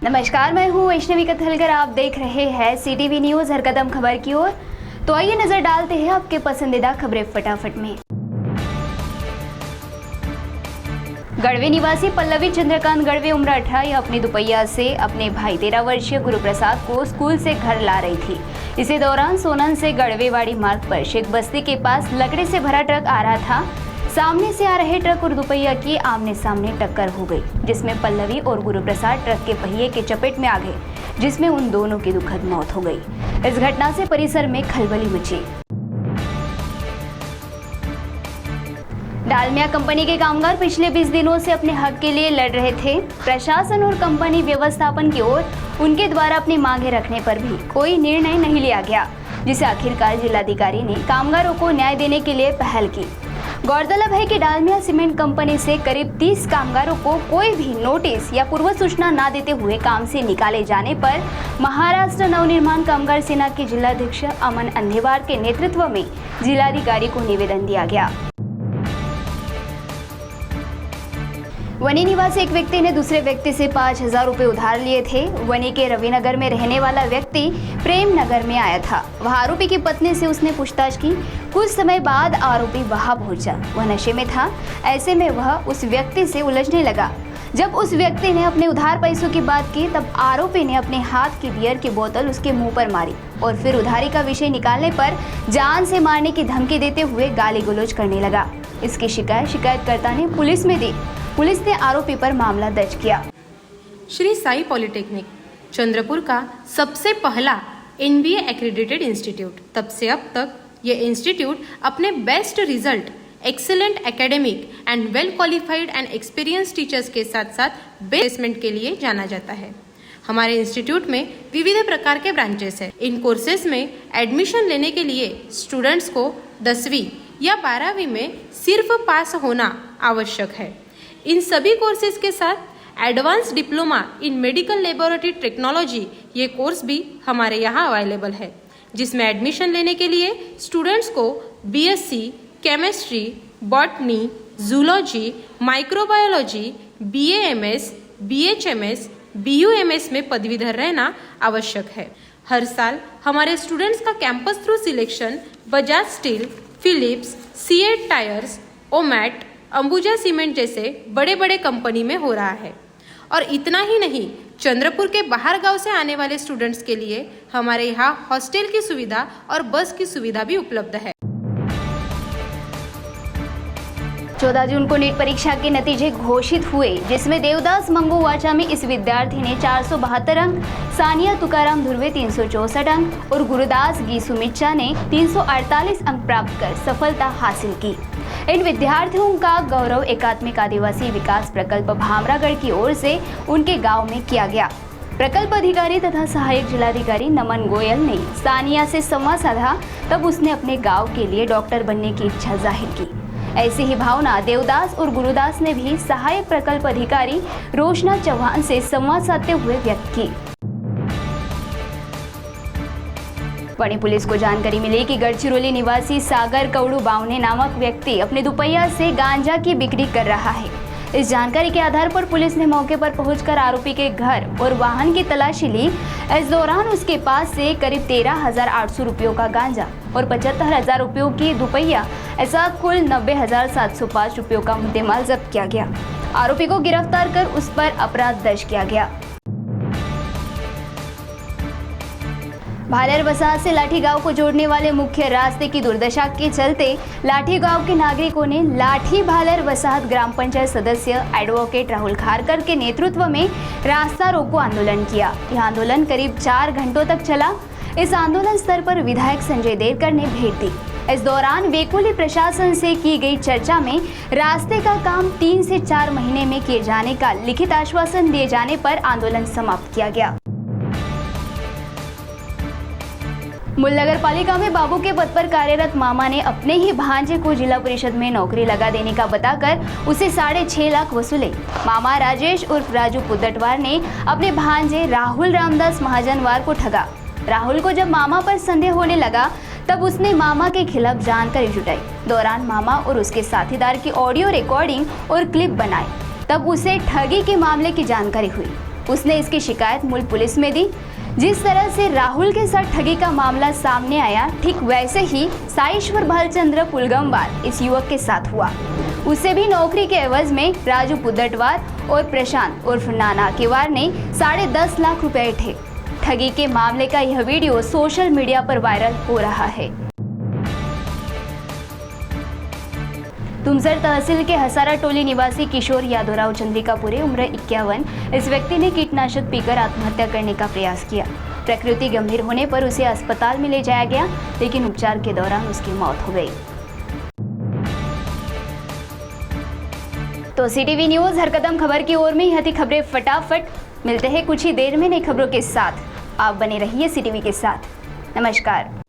नमस्कार, मैं हूँ वैष्णवी कथलकर। आप देख रहे हैं CTV न्यूज हर कदम खबर की ओर। तो आइए नजर डालते हैं आपके पसंदीदा खबरें फटाफट में। गढ़वे निवासी पल्लवी चंद्रकांत गढ़वे उम्र 18 यह अपनी दुपहिया से अपने भाई 13 वर्षीय गुरुप्रसाद को स्कूल से घर ला रही थी। इसी दौरान सोनन से गढ़वेवाड़ी मार्ग पर शेख बस्ती के पास लकड़ी से भरा ट्रक आ रहा था। सामने से आ रहे ट्रक और दुपहिया की आमने सामने टक्कर हो गई, जिसमें पल्लवी और गुरुप्रसाद ट्रक के पहिए के चपेट में आ गए, जिसमें उन दोनों की दुखद मौत हो गई। इस घटना से परिसर में खलबली मची। डालमिया कंपनी के कामगार पिछले 20 दिनों से अपने हक के लिए लड़ रहे थे। प्रशासन और कंपनी व्यवस्थापन की ओर उनके द्वारा अपनी मांगे रखने पर भी कोई निर्णय नहीं लिया गया, जिसे आखिरकार जिलाधिकारी ने कामगारों को न्याय देने के लिए पहल की। गौरतलब है कि डालमिया सीमेंट कंपनी से करीब 30 कामगारों को कोई भी नोटिस या पूर्व सूचना न देते हुए काम से निकाले जाने पर महाराष्ट्र नवनिर्माण कामगार सेना के जिलाध्यक्ष अमन अंधेवार के नेतृत्व में जिलाधिकारी को निवेदन दिया गया। वनी निवासी एक व्यक्ति ने दूसरे व्यक्ति से 5,000 रुपए उधार लिए थे। वनी के रविनगर में रहने वाला व्यक्ति प्रेम नगर में आया था। वह आरोपी की पत्नी से उसने पूछताछ की। कुछ समय बाद आरोपी वहां पहुंचा। वह नशे में था। ऐसे में वह उस व्यक्ति से उलझने लगा। जब उस व्यक्ति ने अपने उधार पैसों की बात की, तब आरोपी ने अपने हाथ की बियर की बोतल उसके मुंह पर मारी और फिर उधारी का विषय निकालने पर जान से मारने की धमकी देते हुए गाली गलौज करने लगा। इसकी शिकायत शिकायतकर्ता ने पुलिस में दी। पुलिस ने आरोपी पर मामला दर्ज किया। श्री साई पॉलिटेक्निक चंद्रपुर का सबसे पहला NBA एक्रेडिटेड इंस्टीट्यूट। तब से अब तक ये इंस्टीट्यूट अपने best result, excellent academic and well qualified and experience teachers के साथ साथ प्लेसमेंट के लिए जाना जाता है। हमारे इंस्टीट्यूट में विविध प्रकार के ब्रांचेस हैं। इन कोर्सेज में एडमिशन लेने के लिए स्टूडेंट्स को 10वीं या 12वीं में सिर्फ पास होना आवश्यक है। इन सभी कोर्सेज के साथ advance diploma in medical laboratory technology ये कोर्स भी हमारे यहाँ अवेलेबल है, जिसमें एडमिशन लेने के लिए स्टूडेंट्स को BSc chemistry, botany, zoology, microbiology, BAMS, BHMS, BUMS में पदवीधर रहना आवश्यक है। हर साल हमारे स्टूडेंट्स का campus through selection Bajaj steel, Philips, CEAT tyres, ओमैट, अंबुजा सीमेंट जैसे बड़े बड़े कंपनी में हो रहा है। और इतना ही नहीं, चंद्रपुर के बाहर गांव से आने वाले स्टूडेंट्स के लिए हमारे यहाँ हॉस्टल की सुविधा और बस की सुविधा भी उपलब्ध है। 14 जून को नीट परीक्षा के नतीजे घोषित हुए, जिसमें देवदास मंगू वाचा में इस विद्यार्थी ने 472 अंक, सानिया तुकाराम धुर्वे 364 अंक और गुरुदास गीसु मिच्चा ने 348 अंक प्राप्त कर सफलता हासिल की। इन विद्यार्थियों का गौरव एकात्मिक आदिवासी विकास प्रकल्प भामरागढ़ की ओर से उनके गांव में किया गया। प्रकल्प अधिकारी तथा सहायक जिलाधिकारी नमन गोयल ने सानिया से संवाद साधा, तब उसने अपने गांव के लिए डॉक्टर बनने की इच्छा जाहिर की। ऐसी ही भावना देवदास और गुरुदास ने भी सहायक प्रकल्प अधिकारी रोशना चौहान से संवाद साधते हुए व्यक्त की। वनी पुलिस को जानकारी मिली कि गढ़चिरौली निवासी सागर कौड़ू बावने नामक व्यक्ति अपने दुपहिया से गांजा की बिक्री कर रहा है। इस जानकारी के आधार पर पुलिस ने मौके पर पहुंचकर आरोपी के घर और वाहन की तलाशी ली। इस दौरान उसके पास से करीब 13,800 रुपयों का गांजा और 75,000 रुपयों की दुपहिया, ऐसा कुल 90,705 रुपयों का मुद्देमाल जब्त किया गया। आरोपी को गिरफ्तार कर उस पर अपराध दर्ज किया गया। भालर वसाहत से लाठी गांव को जोड़ने वाले मुख्य रास्ते की दुर्दशा के चलते लाठी गांव के नागरिकों ने लाठी भालर वसाहत ग्राम पंचायत सदस्य एडवोकेट राहुल खारकर के नेतृत्व में रास्ता रोको आंदोलन किया। यह आंदोलन करीब 4 घंटों तक चला। इस आंदोलन स्थल पर विधायक संजय देरकर ने भेंट दी। इस दौरान वेकोली प्रशासन से की गई चर्चा में रास्ते का काम 3 से 4 महीने में किए जाने का लिखित आश्वासन दिए जाने पर आंदोलन समाप्त किया गया। मूल नगर पालिका में बाबू के पद पर कार्यरत मामा ने अपने ही भांजे को जिला परिषद में नौकरी लगा देने का बताकर उसे 6.5 लाख वसूले। मामा राजेश उर्फ राजू पुद्दटवार ने अपने भांजे राहुल रामदास महाजनवार को ठगा। राहुल को जब मामा पर संदेह होने लगा, तब उसने मामा के खिलाफ जानकारी जुटाई। दौरान मामा और उसके साथीदार की ऑडियो रिकॉर्डिंग और क्लिप बनाए, तब उसे ठगी के मामले की जानकारी हुई। उसने इसकी शिकायत मूल पुलिस में दी। जिस तरह से राहुल के साथ ठगी का मामला सामने आया, ठीक वैसे ही साईश्वर भालचंद्र पुलगमवार इस युवक के साथ हुआ। उसे भी नौकरी के एवज में राजू पुद्दटवार और प्रशांत उर्फ नाना केवार ने 10.5 लाख रुपए ठे। ठगी के मामले का यह वीडियो सोशल मीडिया पर वायरल हो रहा है। तुमसर तहसील के हसारा टोली निवासी किशोर यादवराव चंद्रिकापुरे उम्र 51 इस व्यक्ति ने कीटनाशक पीकर आत्महत्या करने का प्रयास किया। प्रकृति गंभीर होने पर उसे अस्पताल में ले जाया गया, लेकिन उपचार के दौरान उसकी मौत हो गई। तो CTV न्यूज़ हर कदम खबर की ओर में यह थी खबरें फटाफट। मिलते हैं कुछ ही देर में नई खबरों के साथ। आप बने रहिए CTV के साथ। नमस्कार।